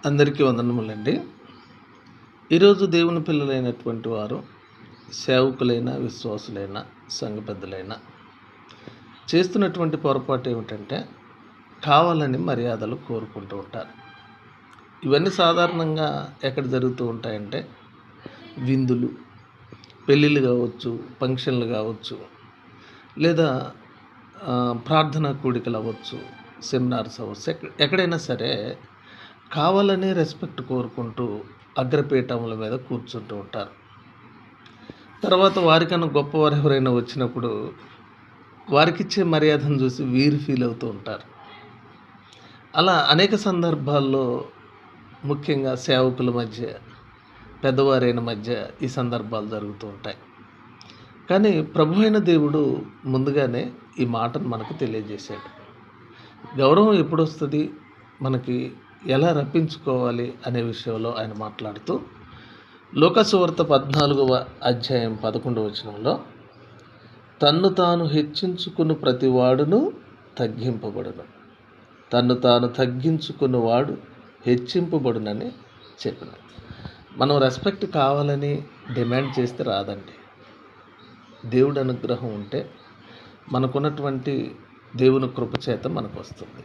అందరికీ వందనములండి. ఈరోజు దేవుని పిల్లలైనటువంటి వారు, సేవకులైన, విశ్వాసులైన, సంఘ పెద్దలైన చేస్తున్నటువంటి పొరపాటు ఏమిటంటే, కావాలని మర్యాదలు కోరుకుంటూ ఉంటారు. ఇవన్నీ సాధారణంగా ఎక్కడ జరుగుతూ ఉంటాయంటే, విందులు, పెళ్ళిళ్ళు కావచ్చు, ఫంక్షన్లు కావచ్చు, లేదా ప్రార్థనా కూడికలు అవ్వచ్చు, సెమినార్స్ అవ్వచ్చు, ఎక్కడైనా సరే కావాలని రెస్పెక్ట్ కోరుకుంటూ అగ్రపీఠముల మీద కూర్చుంటూ ఉంటారు. తర్వాత వారికన్నా గొప్పవారు ఎవరైనా వచ్చినప్పుడు వారికిచ్చే మర్యాదను చూసి వీరు ఫీల్ అవుతూ ఉంటారు. అలా అనేక సందర్భాల్లో ముఖ్యంగా సేవకుల మధ్య, పెద్దవారైన మధ్య ఈ సందర్భాలు జరుగుతూ ఉంటాయి. కానీ ప్రభు అయిన దేవుడు ముందుగానే ఈ మాటను మనకు తెలియజేశాడు. గౌరవం ఎప్పుడు వస్తుంది, మనకి ఎలా రప్పించుకోవాలి అనే విషయంలో ఆయన మాట్లాడుతూ లూకా సువార్త 14వ అధ్యాయం 11వ వచనంలో, తన్ను తాను హెచ్చించుకుని ప్రతివాడును తగ్గింపబడును, తన్ను తాను తగ్గించుకున్నవాడు హెచ్చింపబడునని చెప్పిన. మనం రెస్పెక్ట్ కావాలని డిమాండ్ చేస్తే రాదండి. దేవుడి అనుగ్రహం ఉంటే, మనకున్నటువంటి దేవుని కృప చేత మనకు వస్తుంది.